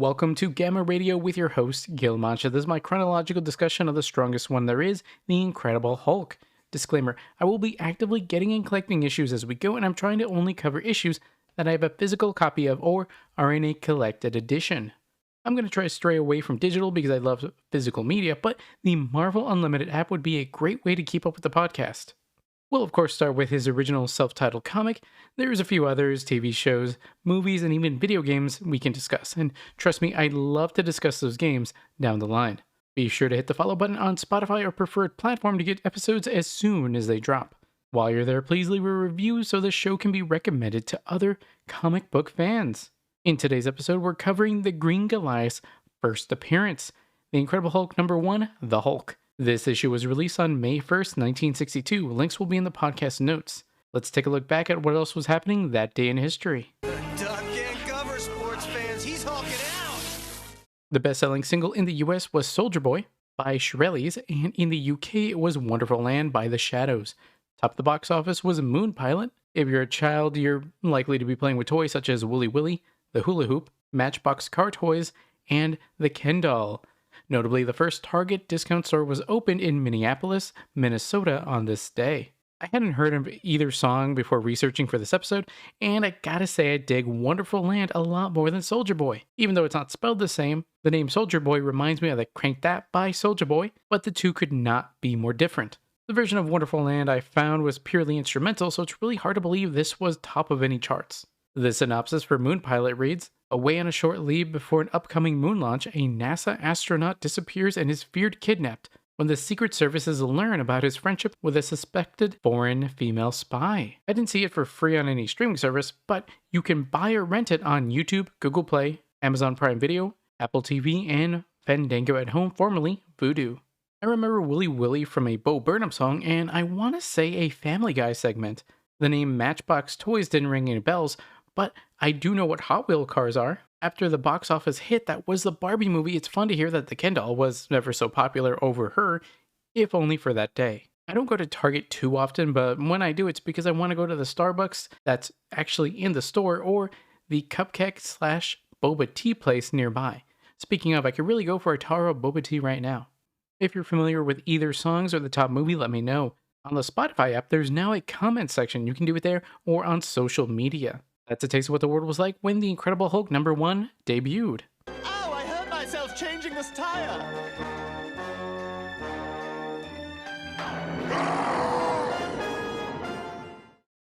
Welcome to Gamma Radio with your host, Gil Mancha. This is my chronological discussion of the strongest one there is, the Incredible Hulk. Disclaimer, I will be actively getting and collecting issues as we go, and I'm trying to only cover issues that I have a physical copy of or are in a collected edition. I'm going to try to stray away from digital because I love physical media, but the Marvel Unlimited app would be a great way to keep up with the podcast. We'll of course start with his original self-titled comic. There's a few others, TV shows, movies, and even video games we can discuss. And trust me, I'd love to discuss those games down the line. Be sure to hit the follow button on Spotify or preferred platform to get episodes as soon as they drop. While you're there, please leave a review so the show can be recommended to other comic book fans. In today's episode, we're covering the Green Goliath's first appearance, The Incredible Hulk #1, The Hulk. This issue was released on May 1st, 1962. Links will be in the podcast notes. Let's take a look back at what else was happening that day in history. Duck and cover, sports fans. He's hulking out. The best-selling single in the US was Soldier Boy by Shirelles, and in the UK it was Wonderful Land by The Shadows. Top of the box office was Moon Pilot. If you're a child, you're likely to be playing with toys such as Wooly Willy, the Hula Hoop, Matchbox car toys, and the Ken doll. Notably, the first Target discount store was opened in Minneapolis, Minnesota on this day. I hadn't heard of either song before researching for this episode, and I gotta say I dig Wonderful Land a lot more than Soldier Boy. Even though it's not spelled the same, the name Soldier Boy reminds me of the Crank That by Soulja Boy, but the two could not be more different. The version of Wonderful Land I found was purely instrumental, so it's really hard to believe this was top of any charts. The synopsis for Moon Pilot reads, away on a short leave before an upcoming moon launch, a NASA astronaut disappears and is feared kidnapped when the Secret Services learn about his friendship with a suspected foreign female spy. I didn't see it for free on any streaming service, but you can buy or rent it on YouTube, Google Play, Amazon Prime Video, Apple TV, and Fandango at Home, formerly Vudu. I remember Willy Willy from a Bo Burnham song, and I want to say a Family Guy segment. The name Matchbox Toys didn't ring any bells, but I do know what Hot Wheel cars are. After the box office hit that was the Barbie movie, it's fun to hear that the Ken doll was never so popular over her, if only for that day. I don't go to Target too often, but when I do, it's because I want to go to the Starbucks that's actually in the store or the cupcake/boba tea place nearby. Speaking of, I could really go for a Taro boba tea right now. If you're familiar with either songs or the top movie, let me know. On the Spotify app, there's now a comment section. You can do it there or on social media. That's a taste of what the world was like when The Incredible Hulk #1 debuted. Oh, I hurt myself changing this tire.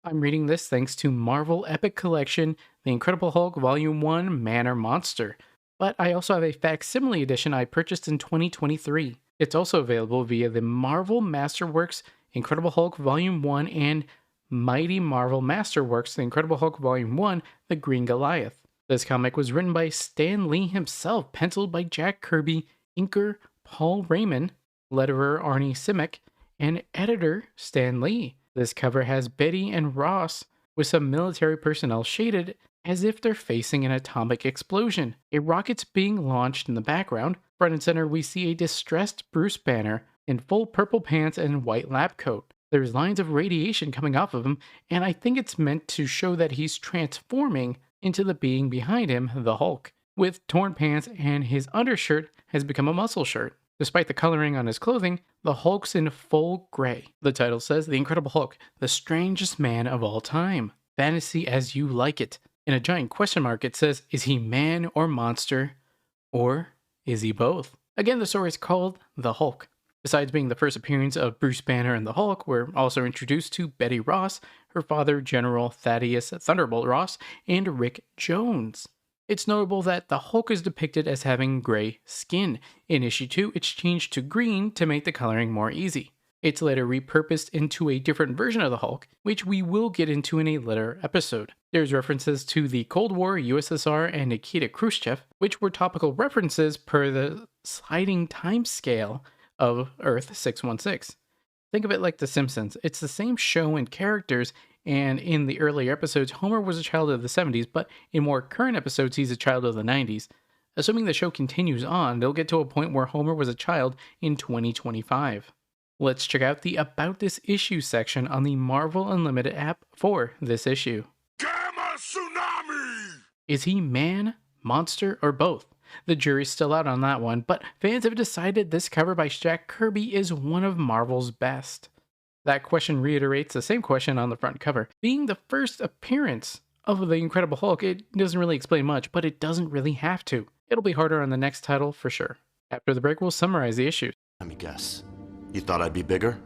I'm reading this thanks to Marvel Epic Collection, The Incredible Hulk Volume 1 Man or Monster. But I also have a facsimile edition I purchased in 2023. It's also available via the Marvel Masterworks Incredible Hulk Volume 1 and Mighty Marvel Masterworks, The Incredible Hulk Volume 1, The Green Goliath. This comic was written by Stan Lee himself, penciled by Jack Kirby, inker Paul Raymond, letterer Arnie Simek, and editor Stan Lee. This cover has Betty and Ross with some military personnel shaded as if they're facing an atomic explosion. A rocket's being launched in the background. Front and center, we see a distressed Bruce Banner in full purple pants and white lab coat. There's lines of radiation coming off of him, and I think it's meant to show that he's transforming into the being behind him, the Hulk, with torn pants, and his undershirt has become a muscle shirt. Despite the coloring on his clothing, the Hulk's in full gray. The title says, The Incredible Hulk, the strangest man of all time. Fantasy as you like it. In a giant question mark, it says, is he man or monster? Or is he both? Again, the story is called The Hulk. Besides being the first appearance of Bruce Banner and the Hulk, we're also introduced to Betty Ross, her father General Thaddeus Thunderbolt Ross, and Rick Jones. It's notable that the Hulk is depicted as having gray skin. In issue 2, it's changed to green to make the coloring more easy. It's later repurposed into a different version of the Hulk, which we will get into in a later episode. There's references to the Cold War, USSR, and Nikita Khrushchev, which were topical references per the sliding time scale of Earth 616. Think of it like The Simpsons. It's the same show and characters, and in the earlier episodes, Homer was a child of the 70s, but in more current episodes, he's a child of the 90s. Assuming the show continues on, they'll get to a point where Homer was a child in 2025. Let's check out the About This Issue section on the Marvel Unlimited app for this issue. Gamma Tsunami! Is he man, monster, or both? The jury's still out on that one, but fans have decided this cover by Jack Kirby is one of Marvel's best. That question reiterates the same question on the front cover. Being the first appearance of the Incredible Hulk, it doesn't really explain much, but it doesn't really have to. It'll be harder on the next title for sure. After the break, we'll summarize the issues. Let me guess. You thought I'd be bigger?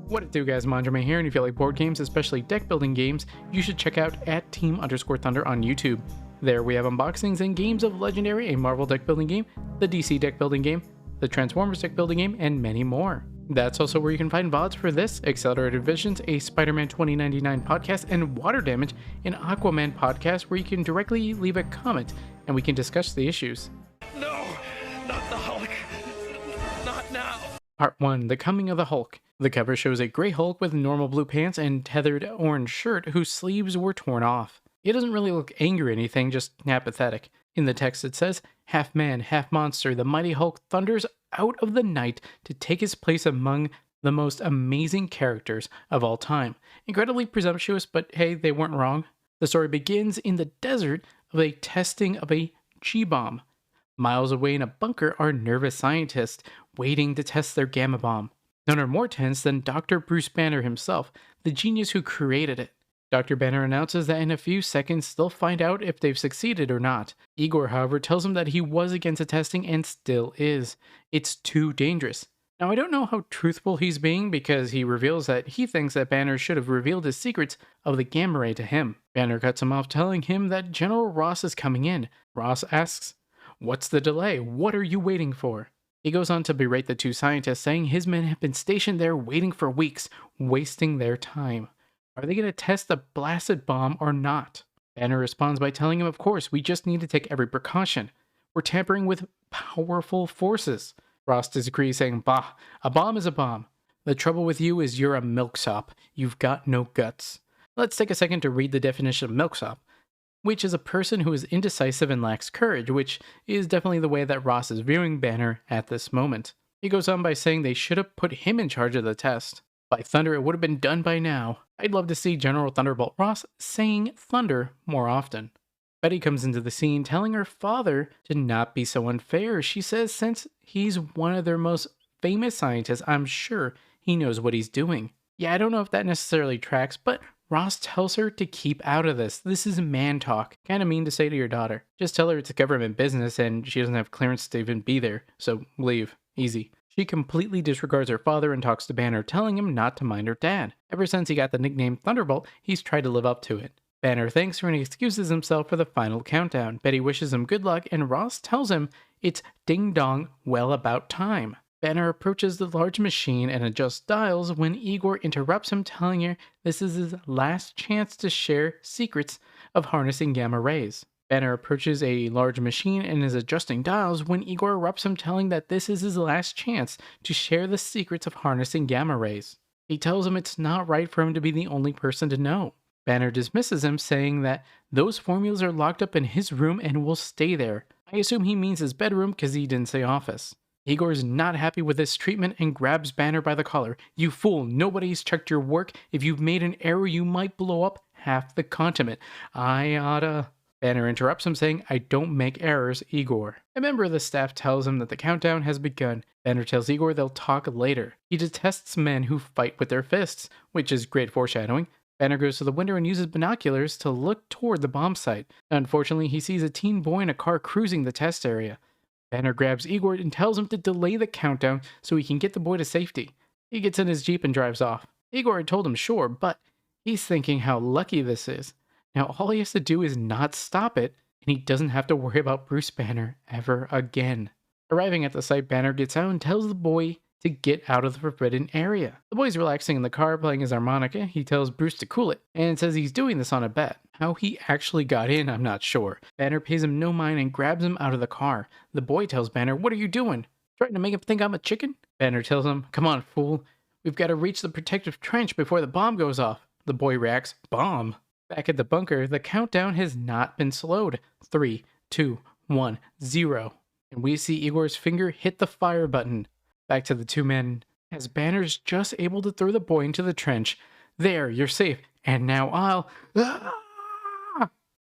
What it do, guys? Mandrame here, and if you like board games, especially deck building games, you should check out @team_thunder on YouTube. There we have unboxings and games of Legendary, a Marvel deck building game, the DC deck building game, the Transformers deck building game, and many more. That's also where you can find VODs for this, Accelerated Visions, a Spider-Man 2099 podcast, and Water Damage, an Aquaman podcast where you can directly leave a comment and we can discuss the issues. No, not the Hulk. Not now. Part 1, The Coming of the Hulk. The cover shows a gray Hulk with normal blue pants and tethered orange shirt whose sleeves were torn off. He doesn't really look angry or anything, just apathetic. In the text it says, half man, half monster, the mighty Hulk thunders out of the night to take his place among the most amazing characters of all time. Incredibly presumptuous, but hey, they weren't wrong. The story begins in the desert of a testing of a G-bomb. Miles away in a bunker are nervous scientists waiting to test their gamma bomb. None are more tense than Dr. Bruce Banner himself, the genius who created it. Dr. Banner announces that in a few seconds they'll find out if they've succeeded or not. Igor, however, tells him that he was against the testing and still is. It's too dangerous. Now, I don't know how truthful he's being because he reveals that he thinks that Banner should have revealed his secrets of the gamma ray to him. Banner cuts him off, telling him that General Ross is coming in. Ross asks, "What's the delay? What are you waiting for?" He goes on to berate the two scientists, saying his men have been stationed there waiting for weeks, wasting their time. Are they going to test the blasted bomb or not? Banner responds by telling him, of course, we just need to take every precaution. We're tampering with powerful forces. Ross disagrees, saying, bah, a bomb is a bomb. The trouble with you is you're a milksop. You've got no guts. Let's take a second to read the definition of milksop, which is a person who is indecisive and lacks courage, which is definitely the way that Ross is viewing Banner at this moment. He goes on by saying they should have put him in charge of the test. By thunder, it would have been done by now. I'd love to see General Thunderbolt Ross saying thunder more often. Betty comes into the scene telling her father to not be so unfair. She says since he's one of their most famous scientists, I'm sure he knows what he's doing. Yeah, I don't know if that necessarily tracks, but Ross tells her to keep out of this. This is man talk. Kind of mean to say to your daughter. Just tell her it's a government business and she doesn't have clearance to even be there, so leave. Easy. She completely disregards her father and talks to Banner, telling him not to mind her dad. Ever since he got the nickname Thunderbolt, he's tried to live up to it. Banner thanks her and excuses himself for the final countdown. Betty wishes him good luck, and Ross tells him it's ding-dong well about time. Banner approaches the large machine and adjusts dials when Igor interrupts him, telling her this is his last chance to share secrets of harnessing gamma rays. Banner approaches a large machine and is adjusting dials when Igor erupts him, telling that this is his last chance to share the secrets of harnessing gamma rays. He tells him it's not right for him to be the only person to know. Banner dismisses him, saying that those formulas are locked up in his room and will stay there. I assume he means his bedroom because he didn't say office. Igor is not happy with this treatment and grabs Banner by the collar. You fool, nobody's checked your work. If you've made an error, you might blow up half the continent. I oughta... Banner interrupts him, saying, I don't make errors, Igor. A member of the staff tells him that the countdown has begun. Banner tells Igor they'll talk later. He detests men who fight with their fists, which is great foreshadowing. Banner goes to the window and uses binoculars to look toward the bomb site. Unfortunately, he sees a teen boy in a car cruising the test area. Banner grabs Igor and tells him to delay the countdown so he can get the boy to safety. He gets in his Jeep and drives off. Igor had told him sure, but he's thinking how lucky this is. Now all he has to do is not stop it, and he doesn't have to worry about Bruce Banner ever again. Arriving at the site, Banner gets out and tells the boy to get out of the forbidden area. The boy's relaxing in the car playing his harmonica. He tells Bruce to cool it, and says he's doing this on a bet. How he actually got in, I'm not sure. Banner pays him no mind and grabs him out of the car. The boy tells Banner, what are you doing? Trying to make him think I'm a chicken? Banner tells him, come on, fool. We've got to reach the protective trench before the bomb goes off. The boy reacts, bomb? Back at the bunker, the countdown has not been slowed. 3, 2, 1, 0. And we see Igor's finger hit the fire button. Back to the two men, as Banner's just able to throw the boy into the trench. There, you're safe. And now I'll...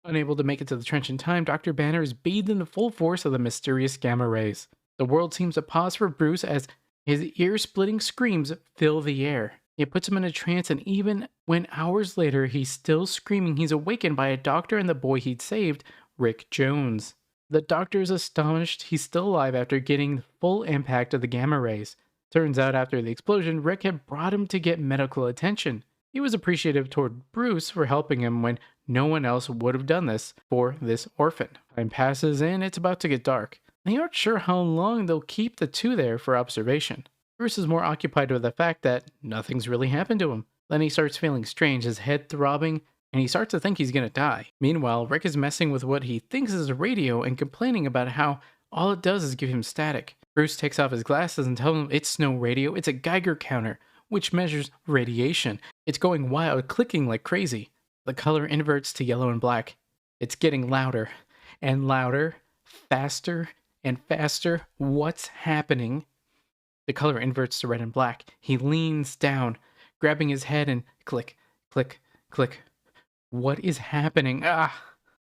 Unable to make it to the trench in time, Dr. Banner is bathed in the full force of the mysterious gamma rays. The world seems to pause for Bruce as his ear-splitting screams fill the air. It puts him in a trance, and even when hours later he's still screaming, he's awakened by a doctor and the boy he'd saved, Rick Jones. The doctor is astonished he's still alive after getting the full impact of the gamma rays. Turns out after the explosion, Rick had brought him to get medical attention. He was appreciative toward Bruce for helping him when no one else would have done this for this orphan. Time passes and it's about to get dark. They aren't sure how long they'll keep the two there for observation. Bruce is more occupied with the fact that nothing's really happened to him. Then he starts feeling strange, his head throbbing, and he starts to think he's gonna die. Meanwhile, Rick is messing with what he thinks is a radio and complaining about how all it does is give him static. Bruce takes off his glasses and tells him it's no radio, it's a Geiger counter, which measures radiation. It's going wild, clicking like crazy. The color inverts to yellow and black. It's getting louder and louder, faster and faster. What's happening? The color inverts to red and black. He leans down, grabbing his head, and click, click, click. What is happening? Ah!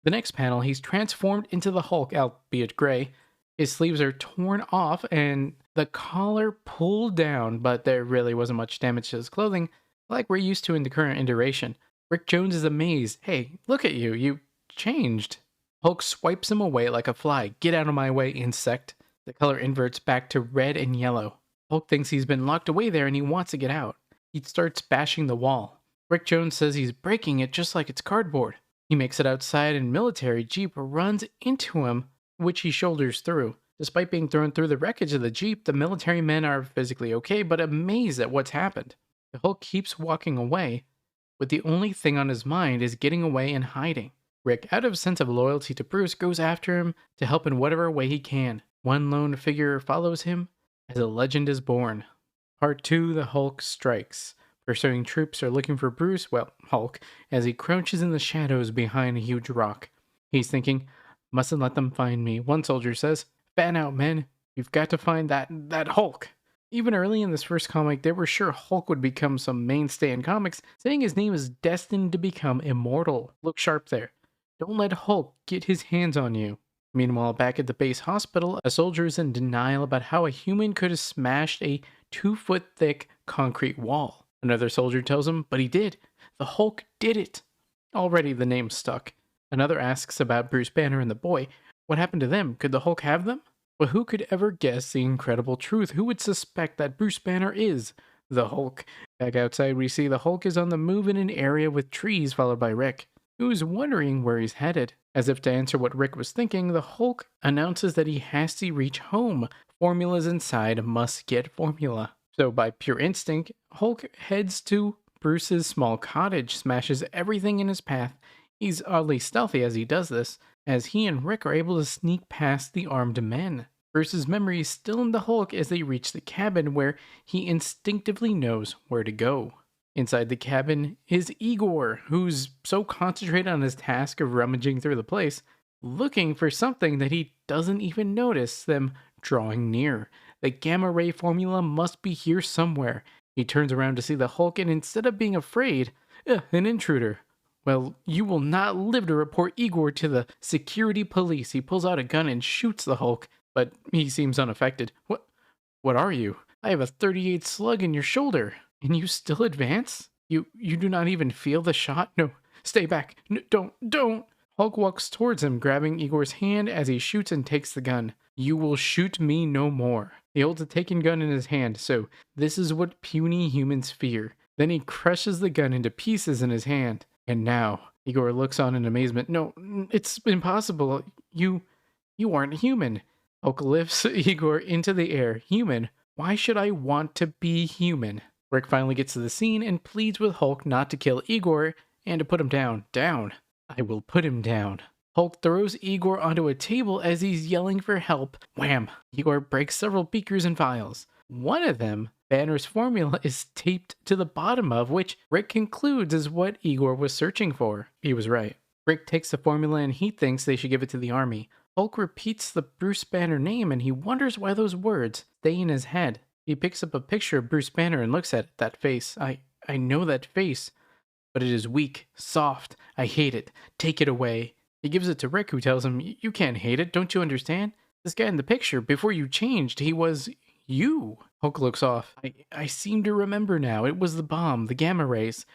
The next panel, he's transformed into the Hulk, albeit gray. His sleeves are torn off and the collar pulled down, but there really wasn't much damage to his clothing, like we're used to in the current iteration. Rick Jones is amazed. Hey, look at you. You changed. Hulk swipes him away like a fly. Get out of my way, insect. The color inverts back to red and yellow. Hulk thinks he's been locked away there and he wants to get out. He starts bashing the wall. Rick Jones says he's breaking it just like it's cardboard. He makes it outside and military Jeep runs into him, which he shoulders through. Despite being thrown through the wreckage of the Jeep, the military men are physically okay, but amazed at what's happened. The Hulk keeps walking away, but the only thing on his mind is getting away and hiding. Rick, out of a sense of loyalty to Bruce, goes after him to help in whatever way he can. One lone figure follows him as a legend is born. Part 2, the Hulk strikes. Pursuing troops are looking for Bruce, Hulk, as he crouches in the shadows behind a huge rock. He's thinking, mustn't let them find me. One soldier says, fan out, men. You've got to find that Hulk. Even early in this first comic, they were sure Hulk would become some mainstay in comics, saying his name is destined to become immortal. Look sharp there. Don't let Hulk get his hands on you. Meanwhile, back at the base hospital, a soldier is in denial about how a human could have smashed a 2-foot-thick concrete wall. Another soldier tells him, but he did. The Hulk did it. Already the name stuck. Another asks about Bruce Banner and the boy. What happened to them? Could the Hulk have them? But who could ever guess the incredible truth? Who would suspect that Bruce Banner is the Hulk? Back outside, we see the Hulk is on the move in an area with trees, followed by Rick, who is wondering where he's headed. As if to answer what Rick was thinking, the Hulk announces that he has to reach home. Formulas inside must get formula. So by pure instinct, Hulk heads to Bruce's small cottage, smashes everything in his path. He's oddly stealthy as he does this, as he and Rick are able to sneak past the armed men. Bruce's memory is still in the Hulk as they reach the cabin where he instinctively knows where to go. Inside the cabin is Igor, who's so concentrated on his task of rummaging through the place, looking for something that he doesn't even notice them drawing near. The gamma ray formula must be here somewhere. He turns around to see the Hulk, and instead of being afraid, an intruder. Well, you will not live to report Igor to the security police. He pulls out a gun and shoots the Hulk, but he seems unaffected. What are you? I have a 38 slug in your shoulder, and you still advance? You do not even feel the shot? No, stay back. No, don't. Hulk walks towards him, grabbing Igor's hand as he shoots and takes the gun. You will shoot me no more. He holds a taken gun in his hand, so this is what puny humans fear. Then he crushes the gun into pieces in his hand. And now, Igor looks on in amazement. No, it's impossible. You aren't human. Hulk lifts Igor into the air. Human? Why should I want to be human? Rick finally gets to the scene and pleads with Hulk not to kill Igor and to put him down. Down. I will put him down. Hulk throws Igor onto a table as he's yelling for help. Wham! Igor breaks several beakers and vials. One of them, Banner's formula, is taped to the bottom of, which Rick concludes is what Igor was searching for. He was right. Rick takes the formula and he thinks they should give it to the army. Hulk repeats the Bruce Banner name and he wonders why those words stay in his head. He picks up a picture of Bruce Banner and looks at it. That face. I know that face, but it is weak, soft. I hate it. Take it away. He gives it to Rick, who tells him, You can't hate it, don't you understand? This guy in the picture, before you changed, he was you. Hulk looks off. I seem to remember now. It was the bomb, the gamma rays.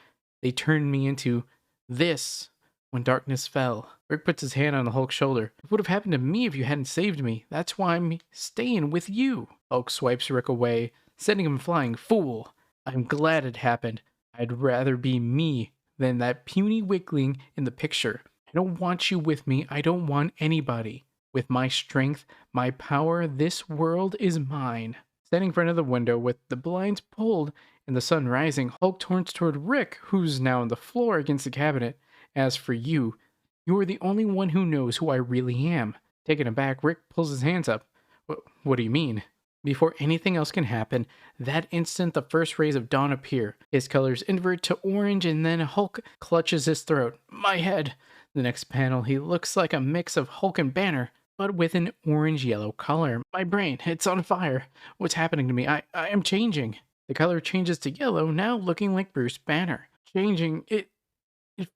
They turned me into this when darkness fell. Rick puts his hand on the Hulk's shoulder. It would have happened to me if you hadn't saved me. That's why I'm staying with you. Hulk swipes Rick away, sending him flying. Fool. I'm glad it happened. I'd rather be me than that puny weakling in the picture. I don't want you with me. I don't want anybody. With my strength, my power, this world is mine. Standing in front of the window with the blinds pulled and the sun rising, Hulk turns toward Rick, who's now on the floor against the cabinet. As for you, you are the only one who knows who I really am. Taken aback, Rick pulls his hands up. What do you mean? Before anything else can happen, that instant the first rays of dawn appear. His colors invert to orange, and then Hulk clutches his throat. My head! The next panel, he looks like a mix of Hulk and Banner, but with an orange-yellow color. My brain, it's on fire. What's happening to me? I am changing. The color changes to yellow, now looking like Bruce Banner. Changing, it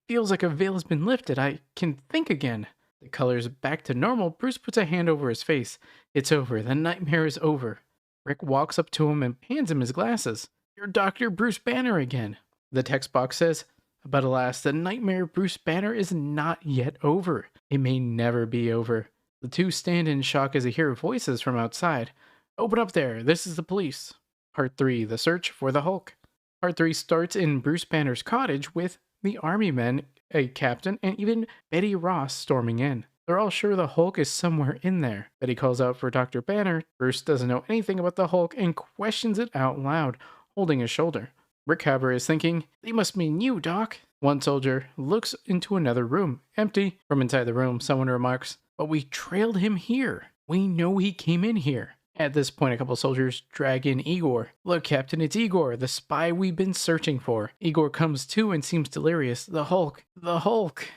feels like a veil has been lifted. I can think again. The color's back to normal. Bruce puts a hand over his face. It's over. The nightmare is over. Rick walks up to him and hands him his glasses. You're Dr. Bruce Banner again. The text box says, but alas, the nightmare of Bruce Banner is not yet over. It may never be over. The two stand in shock as they hear voices from outside. Open up there. This is the police. Part 3, The Search for the Hulk. Part 3 starts in Bruce Banner's cottage with the army men, a captain, and even Betty Ross storming in. They're all sure the Hulk is somewhere in there. Betty calls out for Dr. Banner. Bruce doesn't know anything about the Hulk and questions it out loud, holding his shoulder. Rick, however, is thinking, they must mean you, Doc. One soldier looks into another room, empty. From inside the room, someone remarks, but we trailed him here. We know he came in here. At this point, a couple soldiers drag in Igor. Look, Captain, it's Igor, the spy we've been searching for. Igor comes to and seems delirious. The Hulk! The Hulk!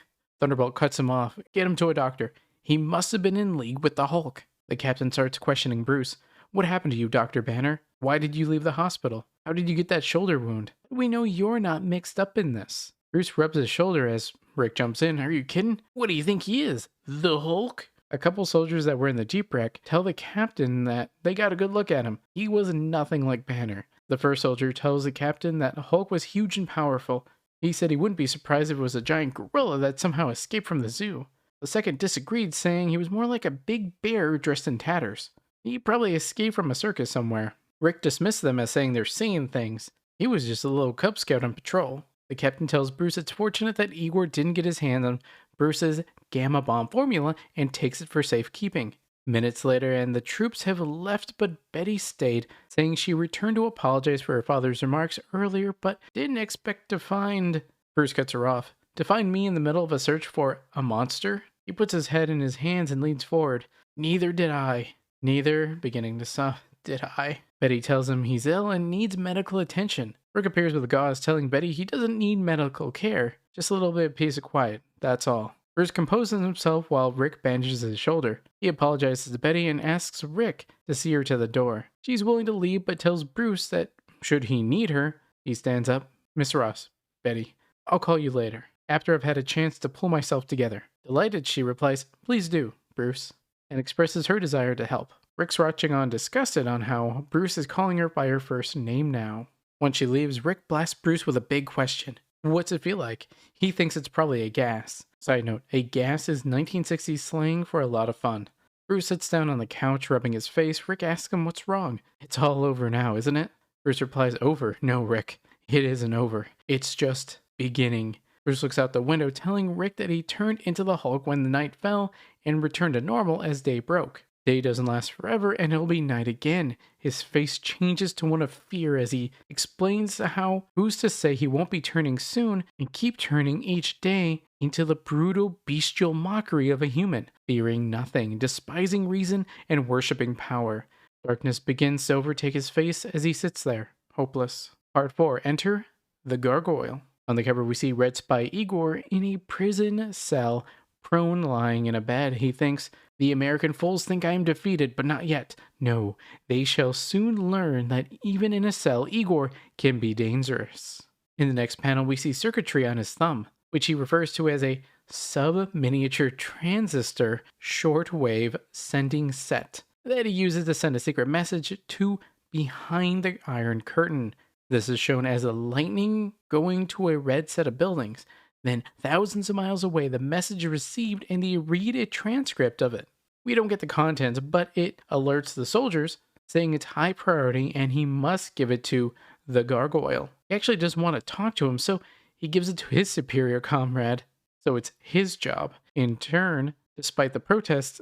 Thunderbolt cuts him off. Get him to a doctor. He must have been in league with the Hulk. The captain starts questioning Bruce. What happened to you, Dr. Banner? Why did you leave the hospital? How did you get that shoulder wound? We know you're not mixed up in this. Bruce rubs his shoulder as Rick jumps in. Are you kidding? What do you think he is? The Hulk? A couple soldiers that were in the Jeep wreck tell the captain that they got a good look at him. He was nothing like Banner. The first soldier tells the captain that Hulk was huge and powerful. He said he wouldn't be surprised if it was a giant gorilla that somehow escaped from the zoo. The second disagreed, saying he was more like a big bear dressed in tatters. He probably escaped from a circus somewhere. Rick dismissed them as saying they're seeing things. He was just a little Cub Scout on patrol. The captain tells Bruce it's fortunate that Igor didn't get his hand on Bruce's gamma bomb formula and takes it for safekeeping. Minutes later, and the troops have left, but Betty stayed, saying she returned to apologize for her father's remarks earlier, but didn't expect to find... Bruce cuts her off. To find me in the middle of a search for a monster? He puts his head in his hands and leans forward. Neither did I. Neither, beginning to sob, did I. Betty tells him he's ill and needs medical attention. Rick appears with a gauze, telling Betty he doesn't need medical care. Just a little bit of peace and quiet, that's all. Bruce composes himself while Rick bandages his shoulder. He apologizes to Betty and asks Rick to see her to the door. She's willing to leave but tells Bruce that, should he need her, he stands up. Miss Ross, Betty, I'll call you later, after I've had a chance to pull myself together. Delighted, she replies, please do, Bruce, and expresses her desire to help. Rick's watching on, disgusted on how Bruce is calling her by her first name now. Once she leaves, Rick blasts Bruce with a big question. What's it feel like? He thinks it's probably a gas. Side note, a gas is 1960s slang for a lot of fun. Bruce sits down on the couch, rubbing his face. Rick asks him what's wrong. It's all over now, isn't it? Bruce replies, over. No, Rick, it isn't over. It's just beginning. Bruce looks out the window, telling Rick that he turned into the Hulk when the night fell and returned to normal as day broke. Day doesn't last forever, and it'll be night again. His face changes to one of fear as he explains how who's to say he won't be turning soon and keep turning each day into the brutal, bestial mockery of a human, fearing nothing, despising reason, and worshipping power. Darkness begins to overtake his face as he sits there, hopeless. Part 4. Enter the Gargoyle. On the cover, we see Red Spy Igor in a prison cell, prone, lying in a bed. He thinks, the American fools think I am defeated, but not yet. No, they shall soon learn that even in a cell, Igor can be dangerous. In the next panel, we see circuitry on his thumb, which he refers to as a sub-miniature transistor shortwave sending set that he uses to send a secret message to behind the Iron Curtain. This is shown as a lightning going to a red set of buildings. Then, thousands of miles away, the message is received and they read a transcript of it. We don't get the contents, but it alerts the soldiers, saying it's high priority and he must give it to the gargoyle. He actually doesn't want to talk to him, so he gives it to his superior comrade. So it's his job. Despite protests,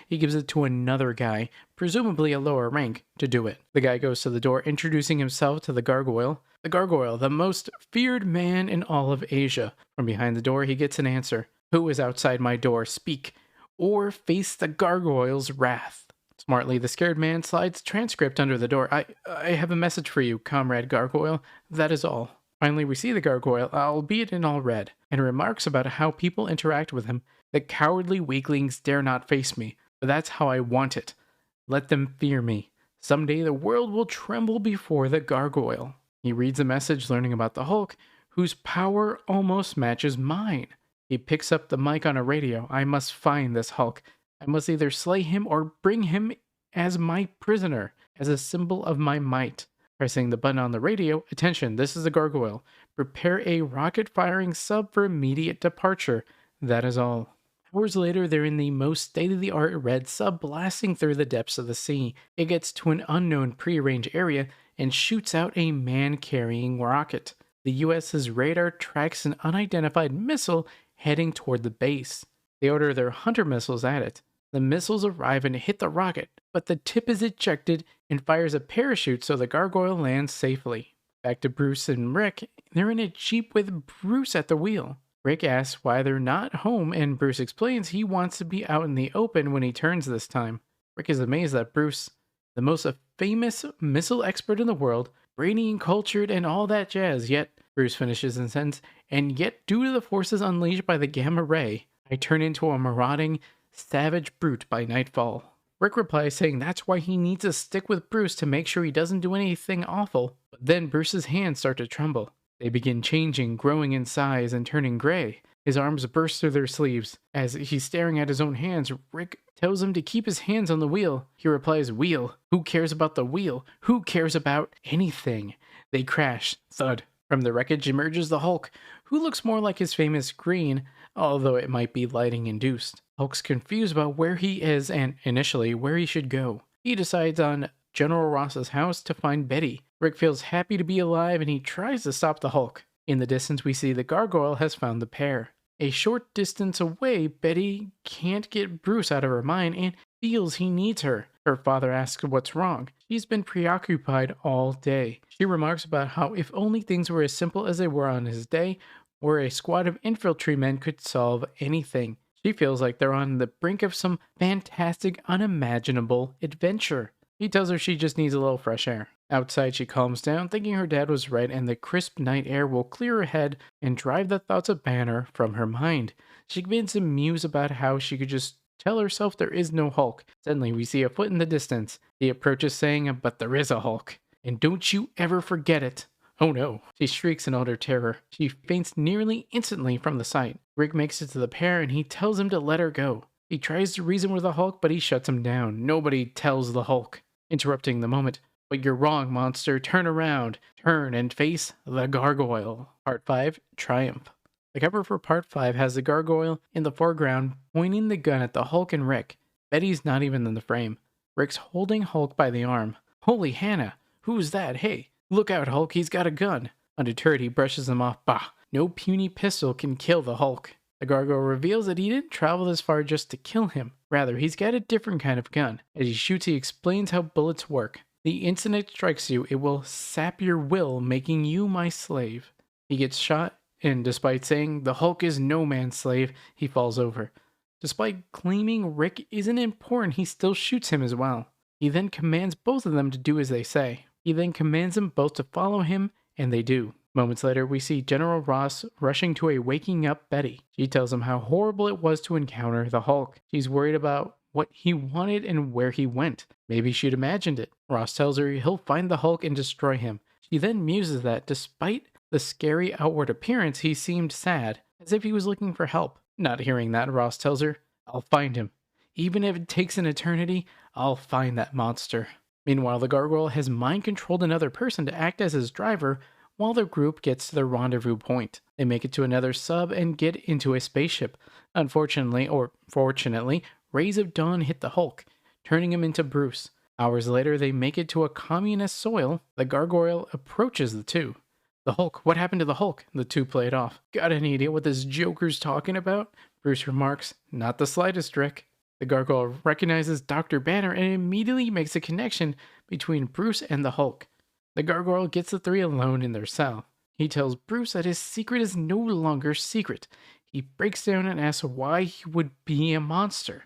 he gives it to another guy, presumably a lower rank, to do it. The guy goes to the door, introducing himself to the gargoyle. The gargoyle, the most feared man in all of Asia. From behind the door, he gets an answer. Who is outside my door? Speak, or face the gargoyle's wrath. Smartly, the scared man slides transcript under the door. I have a message for you, comrade gargoyle. That is all. Finally, we see the gargoyle, albeit in all red, and remarks about how people interact with him. The cowardly weaklings dare not face me, but that's how I want it. Let them fear me. Someday the world will tremble before the gargoyle. He reads a message learning about the Hulk, whose power almost matches mine. He picks up the mic on a radio. I must find this Hulk. I must either slay him or bring him as my prisoner, as a symbol of my might. Pressing the button on the radio, attention, this is the gargoyle. Prepare a rocket-firing sub for immediate departure. That is all. Hours later, they're in the most state-of-the-art red sub blasting through the depths of the sea. It gets to an unknown prearranged area and shoots out a man-carrying rocket. The US's radar tracks an unidentified missile heading toward the base. They order their Hunter missiles at it. The missiles arrive and hit the rocket, but the tip is ejected and fires a parachute so the gargoyle lands safely. Back to Bruce and Rick, they're in a Jeep with Bruce at the wheel. Rick asks why they're not home, and Bruce explains he wants to be out in the open when he turns this time. Rick is amazed that Bruce, the most famous missile expert in the world, brainy and cultured and all that jazz, yet Bruce finishes and sends, and yet due to the forces unleashed by the gamma ray, I turn into a marauding, savage brute by nightfall. Rick replies saying that's why he needs to stick with Bruce to make sure he doesn't do anything awful. But then Bruce's hands start to tremble. They begin changing, growing in size, and turning gray. His arms burst through their sleeves. As he's staring at his own hands, Rick tells him to keep his hands on the wheel. He replies, "Wheel? Who cares about the wheel? Who cares about anything?" They crash. Thud. From the wreckage emerges the Hulk, who looks more like his famous green, although it might be lighting induced. Hulk's confused about where he is and, initially, where he should go. He decides on General Ross's house to find Betty. Rick feels happy to be alive and he tries to stop the Hulk. In the distance, we see the gargoyle has found the pair. A short distance away, Betty can't get Bruce out of her mind and feels he needs her. Her father asks what's wrong. She's been preoccupied all day. She remarks about how if only things were as simple as they were on his day, or a squad of infantrymen could solve anything. She feels like they're on the brink of some fantastic, unimaginable adventure. He tells her she just needs a little fresh air. Outside, she calms down, thinking her dad was right and the crisp night air will clear her head and drive the thoughts of Banner from her mind. She begins to muse about how she could just tell herself there is no Hulk. Suddenly, we see a foot in the distance. He approaches saying, "But there is a Hulk. And don't you ever forget it." Oh no. She shrieks in utter terror. She faints nearly instantly from the sight. Rick makes it to the pair and he tells him to let her go. He tries to reason with the Hulk, but he shuts him down. Nobody tells the Hulk. Interrupting the moment. "But you're wrong, monster. Turn around. Turn and face the gargoyle." Part 5, Triumph. The cover for Part 5 has the gargoyle in the foreground pointing the gun at the Hulk and Rick. Betty's not even in the frame. Rick's holding Hulk by the arm. "Holy Hannah, who's that? Hey, look out, Hulk, he's got a gun." Undeterred, he brushes them off. Bah, no puny pistol can kill the Hulk. The gargoyle reveals that he didn't travel this far just to kill him. Rather, he's got a different kind of gun. As he shoots, he explains how bullets work. The instant it strikes you, it will sap your will, making you my slave. He gets shot, and despite saying the Hulk is no man's slave, he falls over. Despite claiming Rick isn't important, he still shoots him as well. He then commands both of them to do as they say. He then commands them both to follow him, and they do. Moments later, we see General Ross rushing to a waking up Betty. She tells him how horrible it was to encounter the Hulk. She's worried about what he wanted and where he went. Maybe she'd imagined it. Ross tells her he'll find the Hulk and destroy him. She then muses that, despite The scary outward appearance, he seemed sad, as if he was looking for help. Not hearing that, Ross tells her, "I'll find him. Even if it takes an eternity, I'll find that monster." Meanwhile, the gargoyle has mind controlled another person to act as his driver while the group gets to their rendezvous point. They make it to another sub and get into a spaceship. Unfortunately, or fortunately, rays of dawn hit the Hulk, turning him into Bruce. Hours later, they make it to a communist soil. The gargoyle approaches the two. "The Hulk, what happened to the Hulk?" The two play it off. "Got any idea what this Joker's talking about?" Bruce remarks, "Not the slightest, Rick." The gargoyle recognizes Dr. Banner and immediately makes a connection between Bruce and the Hulk. The gargoyle gets the three alone in their cell. He tells Bruce that his secret is no longer secret. He breaks down and asks why he would be a monster.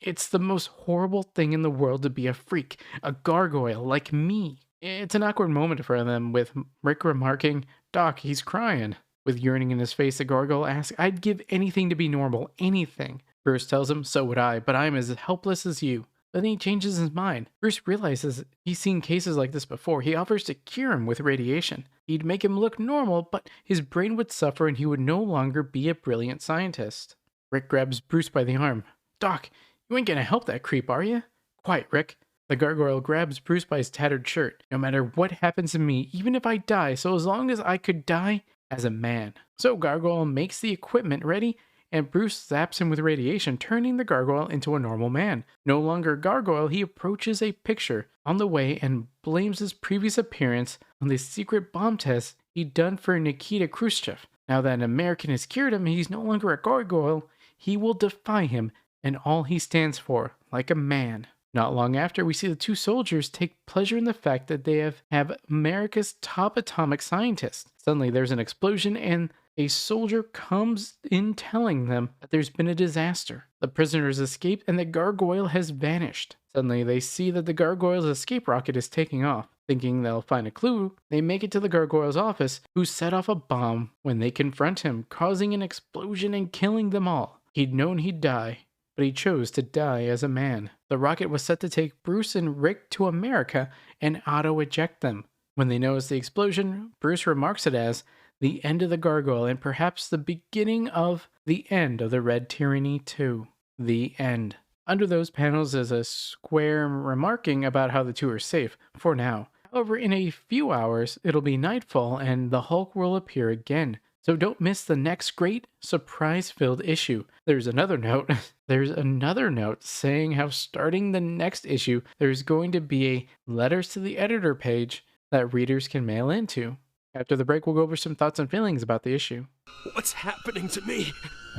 It's the most horrible thing in the world to be a freak, a gargoyle like me. It's an awkward moment for them, with Rick remarking, "Doc, he's crying." With yearning in his face, the gargoyle asks, "I'd give anything to be normal, anything." Bruce tells him, "So would I, but I'm as helpless as you." But then he changes his mind. Bruce realizes he's seen cases like this before. He offers to cure him with radiation. He'd make him look normal, but his brain would suffer and he would no longer be a brilliant scientist. Rick grabs Bruce by the arm. "Doc, you ain't gonna help that creep, are you?" "Quiet, Rick." The gargoyle grabs Bruce by his tattered shirt. "No matter what happens to me, even if I die, so as long as I could die as a man." So Gargoyle makes the equipment ready, and Bruce zaps him with radiation, turning the gargoyle into a normal man. No longer a gargoyle, he approaches a picture on the way and blames his previous appearance on the secret bomb test he'd done for Nikita Khrushchev. Now that an American has cured him, he's no longer a gargoyle. He will defy him and all he stands for, like a man. Not long after, we see the two soldiers take pleasure in the fact that they have America's top atomic scientist. Suddenly, there's an explosion, and a soldier comes in telling them that there's been a disaster. The prisoners escaped, and the gargoyle has vanished. Suddenly, they see that the gargoyle's escape rocket is taking off. Thinking they'll find a clue, they make it to the gargoyle's office, who set off a bomb when they confront him, causing an explosion and killing them all. He'd known he'd die, but he chose to die as a man. The rocket was set to take Bruce and Rick to America and auto-eject them. When they notice the explosion, Bruce remarks it as the end of the gargoyle and perhaps the beginning of the end of the Red Tyranny too. The end. Under those panels is a square remarking about how the two are safe, for now. However, in a few hours, it'll be nightfall and the Hulk will appear again. So don't miss the next great surprise-filled issue. There's another note saying how starting the next issue, there's going to be a letters to the editor page that readers can mail into. After the break, we'll go over some thoughts and feelings about the issue. What's happening to me?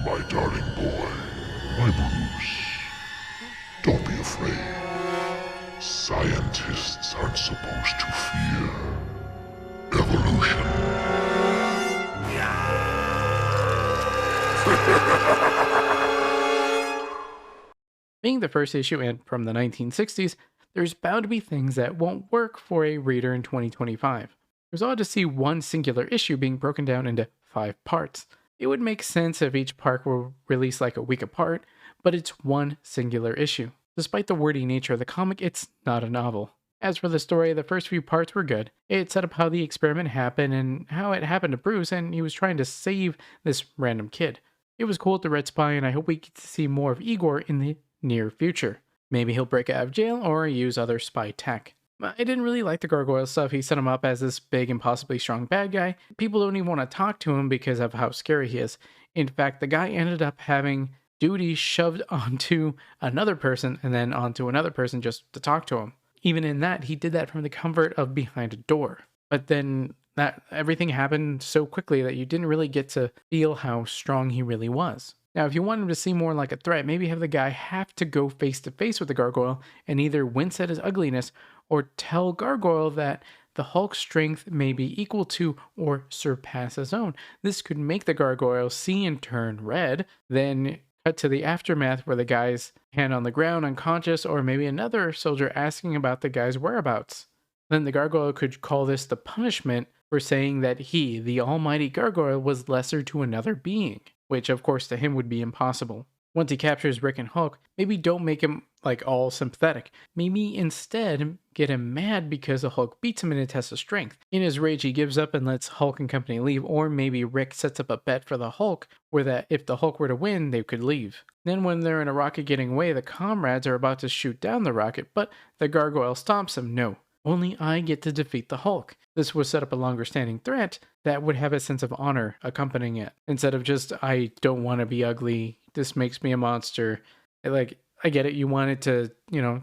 My darling boy, my Bruce. Don't be afraid. Scientists aren't supposed to fear evolution. Being the first issue and from the 1960s, there's bound to be things that won't work for a reader in 2025. It was odd to see one singular issue being broken down into 5 parts. It would make sense if each part were released like a week apart, but it's one singular issue. Despite the wordy nature of the comic, it's not a novel. As for the story, the first few parts were good. It set up how the experiment happened and how it happened to Bruce, and he was trying to save this random kid. It was cool with the Red Spy, and I hope we get to see more of Igor in the near future. Maybe he'll break out of jail or use other spy tech. I didn't really like the gargoyle stuff. He set him up as this big and possibly strong bad guy. People don't even want to talk to him because of how scary he is. In fact, the guy ended up having duty shoved onto another person and then onto another person just to talk to him. Even in that, he did that from the comfort of behind a door. But then that everything happened so quickly that you didn't really get to feel how strong he really was. Now, if you want him to seem more like a threat, maybe have the guy have to go face to face with the gargoyle and either wince at his ugliness or tell Gargoyle that the Hulk's strength may be equal to or surpass his own. This could make the gargoyle see and turn red, then cut to the aftermath where the guy's hand on the ground unconscious, or maybe another soldier asking about the guy's whereabouts. Then the gargoyle could call this the punishment for saying that he, the almighty gargoyle, was lesser to another being, which of course to him would be impossible. Once he captures Rick and Hulk, maybe don't make him like all sympathetic. Maybe instead get him mad because the Hulk beats him in a test of strength. In his rage, he gives up and lets Hulk and company leave, or maybe Rick sets up a bet for the Hulk where that if the Hulk were to win, they could leave. Then when they're in a rocket getting away, the comrades are about to shoot down the rocket, but the gargoyle stops them. No, only I get to defeat the Hulk. This would set up a longer standing threat that would have a sense of honor accompanying it. Instead of just, I don't want to be ugly, this makes me a monster. Like, I get it, you wanted to,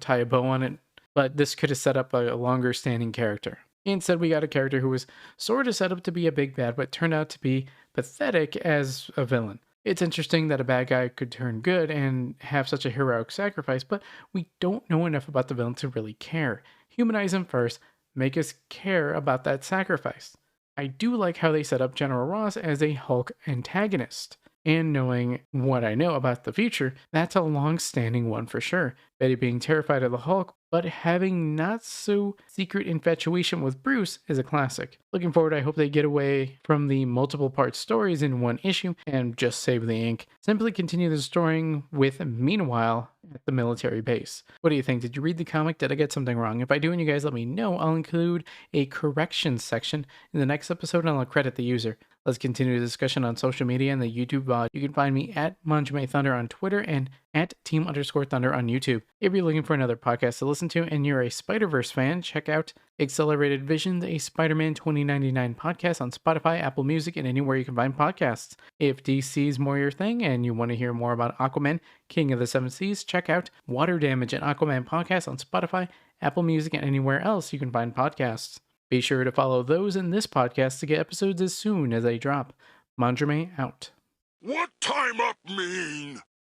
tie a bow on it, but this could have set up a longer standing character. Instead, we got a character who was sort of set up to be a big bad, but turned out to be pathetic as a villain. It's interesting that a bad guy could turn good and have such a heroic sacrifice, but we don't know enough about the villain to really care. Humanize him first, make us care about that sacrifice. I do like how they set up General Ross as a Hulk antagonist. And knowing what I know about the future, that's a long-standing one for sure. Betty being terrified of the Hulk, but having not so secret infatuation with Bruce is a classic. Looking forward, I hope they get away from the multiple part stories in one issue and just save the ink. Simply continue the story with Meanwhile at the military base. What do you think? Did you read the comic? Did I get something wrong? If I do and you guys let me know, I'll include a corrections section in the next episode and I'll credit the user. Let's continue the discussion on social media and the YouTube VOD. You can find me at Manjime Thunder on Twitter and at Team_Thunder on YouTube. If you're looking for another podcast to listen to and you're a Spider-Verse fan, check out Accelerated Vision, a Spider-Man 2099 podcast on Spotify, Apple Music, and anywhere you can find podcasts. If DC's more your thing and you want to hear more about Aquaman, King of the Seven Seas, check out Water Damage, an Aquaman podcast on Spotify, Apple Music, and anywhere else you can find podcasts. Be sure to follow those in this podcast to get episodes as soon as they drop. Manjime out. What time up mean?